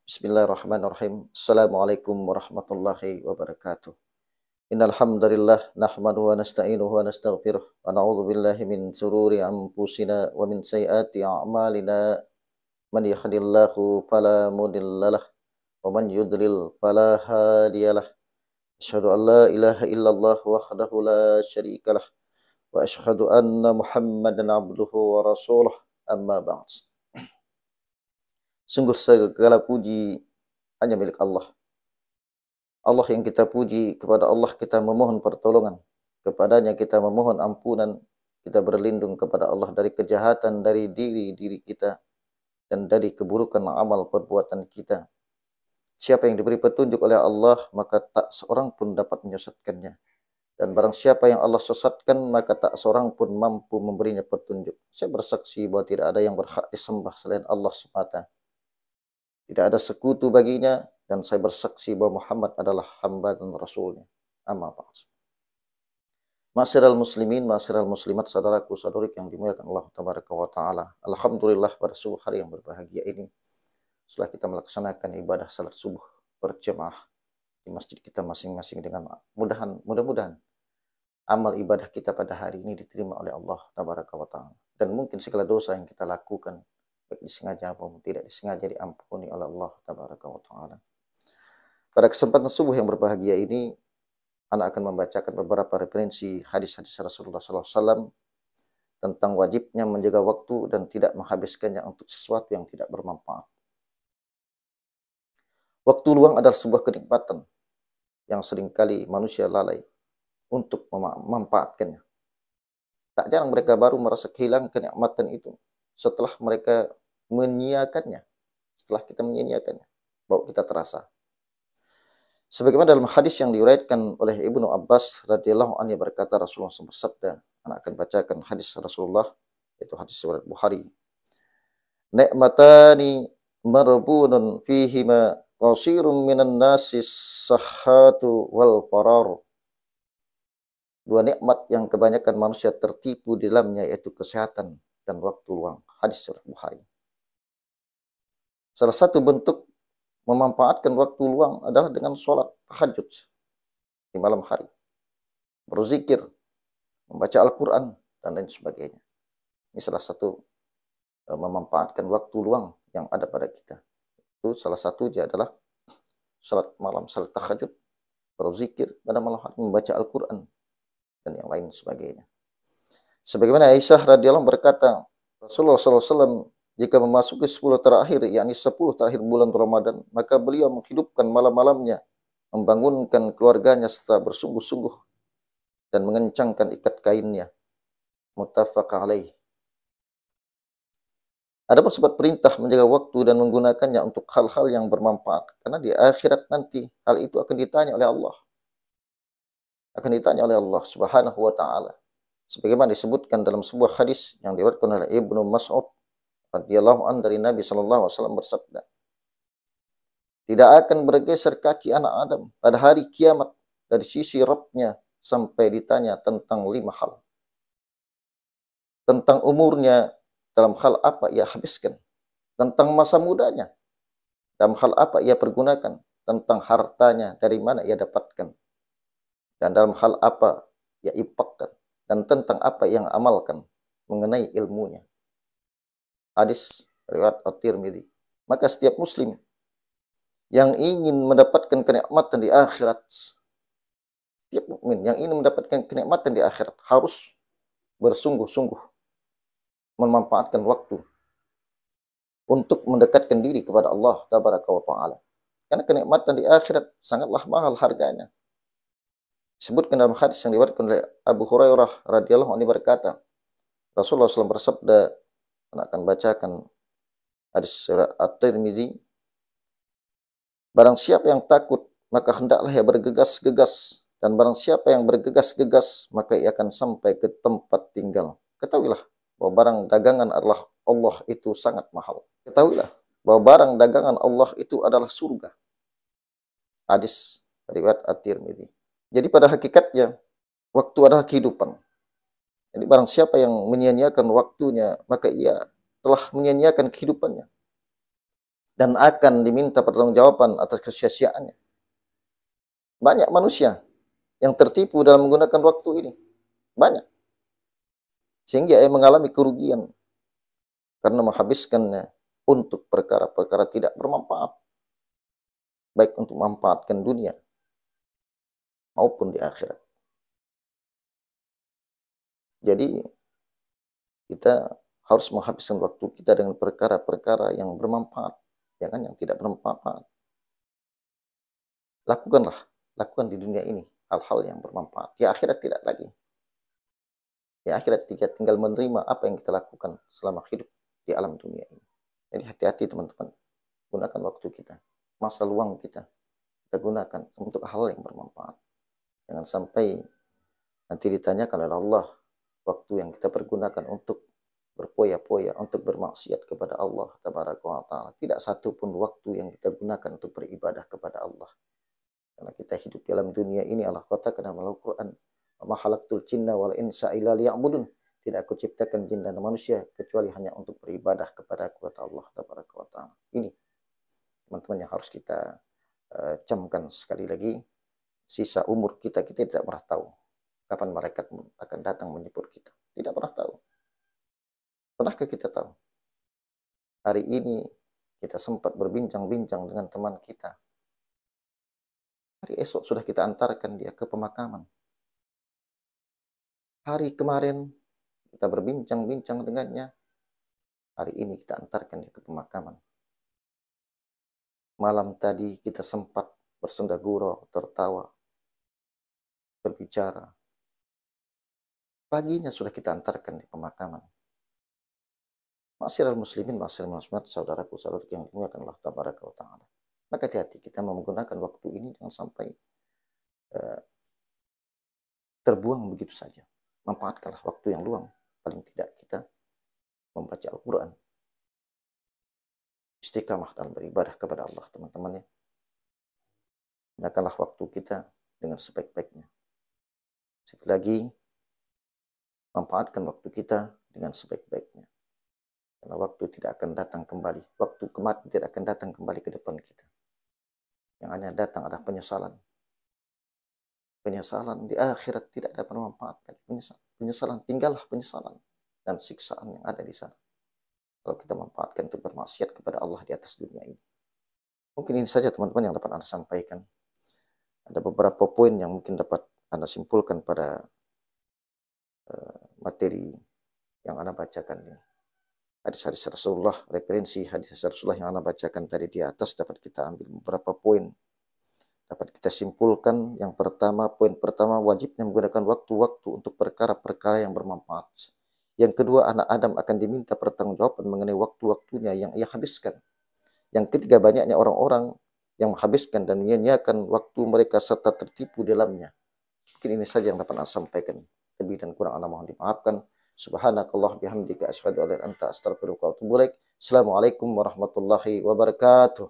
Bismillahirrahmanirrahim. Assalamualaikum warahmatullahi wabarakatuh. Innal hamdalillah nahmaduhu wa nasta'inuhu wa nastaghfiruh wa na'udzu billahi min shururi anfusina wa min sayyiati a'malina. Man yahdihillahu fala mudhillalah wa man yudlil fala hadiyalah. Asyhadu an la ilaha illallah wahdahu la syarikalah wa asyhadu anna Muhammadan abduhu wa rasuluh. Amma ba'd. Sungguh segala puji hanya milik Allah. Allah yang kita puji, kepada Allah kita memohon pertolongan, kepadanya kita memohon ampunan, kita berlindung kepada Allah dari kejahatan dari diri kita dan dari keburukan amal perbuatan kita. Siapa yang diberi petunjuk oleh Allah, maka tak seorang pun dapat menyesatkannya. Dan barang siapa yang Allah sesatkan, maka tak seorang pun mampu memberinya petunjuk. Saya bersaksi bahwa tidak ada yang berhak disembah selain Allah semata. Tidak ada sekutu baginya, dan saya bersaksi bahwa Muhammad adalah hamba dan rasulnya. Amma ba'd. Ma'asyiral muslimin, ma'asyiral muslimat, saudaraku saudari yang dimuliakan Allah tabaraka wa taala. Alhamdulillah pada subuh hari yang berbahagia ini, setelah kita melaksanakan ibadah salat subuh berjamaah di masjid kita masing-masing dengan mudah-mudahan amal ibadah kita pada hari ini diterima oleh Allah tabaraka wa taala, dan mungkin segala dosa yang kita lakukan baik disengaja maupun tidak disengaja diampuni oleh Allah tabaraka wa taala. Pada kesempatan subuh yang berbahagia ini, Anda akan membacakan beberapa referensi hadis-hadis Rasulullah SAW tentang wajibnya menjaga waktu dan tidak menghabiskannya untuk sesuatu yang tidak bermanfaat. Waktu luang adalah sebuah kenikmatan yang seringkali manusia lalai untuk memanfaatkannya. Tak jarang mereka baru merasa kehilangan kenikmatan itu setelah mereka menyia-nyiakannya, setelah kita menyia-nyiakannya, baru kita terasa. Sebagaimana dalam hadis yang diriwayatkan oleh Ibnu Abbas radhiyallahu anhu berkata, Rasulullah SAW bersabda, anak akan bacakan hadis Rasulullah, itu hadis riwayat Bukhari. Ni'matani marbunun fihima qasirun minan nasi sahhatu wal farar. Dua nikmat yang kebanyakan manusia tertipu di dalamnya, yaitu kesehatan dan waktu luang. Hadis riwayat Bukhari. Salah satu bentuk memanfaatkan waktu luang adalah dengan sholat tahajud di malam hari, berzikir, membaca Al-Quran, dan lain sebagainya. Ini salah satu memanfaatkan waktu luang yang ada pada kita. Itu salah satunya adalah sholat malam, sholat tahajud, berzikir pada malam hari, membaca Al-Quran, dan yang lain sebagainya. Sebagaimana Aisyah radhiyallahu berkata, Rasulullah SAW jika memasuki 10 terakhir, yakni 10 terakhir bulan Ramadan, maka beliau menghidupkan malam-malamnya, membangunkan keluarganya serta bersungguh-sungguh dan mengencangkan ikat kainnya. Muttafaq alaih. Adapun sebab perintah menjaga waktu dan menggunakannya untuk hal-hal yang bermanfaat, karena di akhirat nanti hal itu akan ditanya oleh Allah. Akan ditanya oleh Allah Subhanahu wa taala. Sebagaimana disebutkan dalam sebuah hadis yang diriwayatkan oleh Ibnu Mas'ud radhiyallahu anhu dari Nabi sallallahu alaihi wasallam bersabda, tidak akan bergeser kaki anak Adam pada hari kiamat dari sisi Rabb-nya sampai ditanya tentang 5 hal. Tentang umurnya, dalam hal apa ia habiskan, tentang masa mudanya, dalam hal apa ia pergunakan, tentang hartanya dari mana ia dapatkan, dan dalam hal apa ia infakkan, dan tentang apa yang amalkan mengenai ilmunya. Hadis riwayat At-Tirmidzi. Maka setiap muslim yang ingin mendapatkan kenikmatan di akhirat, setiap mukmin yang ingin mendapatkan kenikmatan di akhirat harus bersungguh-sungguh memanfaatkan waktu untuk mendekatkan diri kepada Allah tabaraka wa taala. Karena kenikmatan di akhirat sangatlah mahal harganya. Disebutkan dalam hadis yang diriwayatkan oleh Abu Hurairah radhiyallahu anhu berkata, Rasulullah SAW bersabda, akan bacakan hadis At-Tirmidzi, barang siapa yang takut, maka hendaklah ia bergegas-gegas Dan barang siapa yang bergegas-gegas, maka ia akan sampai ke tempat tinggal. Ketahuilah bahwa barang dagangan adalah Allah itu sangat mahal. Ketahuilah bahwa barang dagangan Allah itu adalah surga. Hadis riwayat At-Tirmidzi. Jadi pada hakikatnya, waktu adalah kehidupan. Jadi barang siapa yang menyia-nyiakan waktunya, maka ia telah menyia-nyiakan kehidupannya. Dan akan diminta pertanggungjawaban atas kesia-siaannya. Banyak manusia yang tertipu dalam menggunakan waktu ini. Banyak. Sehingga ia mengalami kerugian. Karena menghabiskannya untuk perkara-perkara tidak bermanfaat. Baik untuk memanfaatkan dunia maupun di akhirat. Jadi kita harus menghabiskan waktu kita dengan perkara-perkara yang bermanfaat, jangan yang tidak bermanfaat. Lakukan di dunia ini hal-hal yang bermanfaat. Di akhirat tidak lagi. Di akhirat kita tinggal menerima apa yang kita lakukan selama hidup di alam dunia ini. Jadi hati-hati teman-teman. Gunakan waktu kita, masa luang kita gunakan untuk hal yang bermanfaat. Jangan sampai nanti ditanyakan oleh Allah waktu yang kita pergunakan untuk berpoya-poya, untuk bermaksiat kepada Allah Tabaraka wa Ta'ala. Tidak satu pun waktu yang kita gunakan untuk beribadah kepada Allah. Karena kita hidup dalam dunia ini, Allah katakan dalam Al-Quran, "Ma khalaqtul jinna wal insa illa liya'budun." Tidak aku ciptakan jin dan manusia kecuali hanya untuk beribadah kepada kata Allah Tabaraka wa Ta'ala. Ini teman-teman yang harus kita camkan sekali lagi. Sisa umur kita tidak pernah tahu kapan malaikat akan datang menjemput kita. Tidak pernah tahu. Pernahkah kita tahu? Hari ini kita sempat berbincang-bincang dengan teman kita. Hari esok sudah kita antarkan dia ke pemakaman. Hari kemarin kita berbincang-bincang dengannya. Hari ini kita antarkan dia ke pemakaman. Malam tadi kita sempat bersenda gurau, tertawa, berbicara. Paginya sudah kita antarkan di pemakaman. Ma'asyiral muslimin, ma'asyiral muslimat, saudaraku-saudaraku yang dimuliakan Allah Tabaraka wa Ta'ala. Maka hati-hati kita menggunakan waktu ini jangan sampai terbuang begitu saja. Manfaatkanlah waktu yang luang. Paling tidak kita membaca Al-Quran. Istiqamah dalam beribadah kepada Allah, teman-teman ya. Gunakanlah waktu kita dengan sebaik-baiknya. Sekali lagi, manfaatkan waktu kita dengan sebaik-baiknya. Karena waktu tidak akan datang kembali. Waktu kematian tidak akan datang kembali ke depan kita. Yang hanya datang adalah penyesalan. Penyesalan di akhirat tidak ada bermanfaat. Penyesalan, tinggallah penyesalan dan siksaan yang ada di sana. Kalau kita manfaatkan untuk bermaksiat kepada Allah di atas dunia ini. Mungkin ini saja teman-teman yang dapat Anda sampaikan. Ada beberapa poin yang mungkin dapat Anda simpulkan pada materi yang Anda bacakan ini. Hadis-hadis Rasulullah, referensi hadis Rasulullah yang Anda bacakan tadi di atas dapat kita ambil beberapa poin. Dapat kita simpulkan yang pertama, poin pertama, wajibnya menggunakan waktu-waktu untuk perkara-perkara yang bermanfaat. Yang kedua, anak Adam akan diminta pertanggungjawaban mengenai waktu-waktunya yang ia habiskan. Yang ketiga, banyaknya orang-orang yang menghabiskan dan menyia-nyiakan waktu mereka serta tertipu dalamnya. Mungkin ini saja yang dapat Anda sampaikan. Lebih dan kurang Anda mohon dimaafkan. Subhanakallah bihamdika asyhadu an la ilaha illa anta astaghfiruka wa atubu ilaik. Assalamualaikum warahmatullahi wabarakatuh.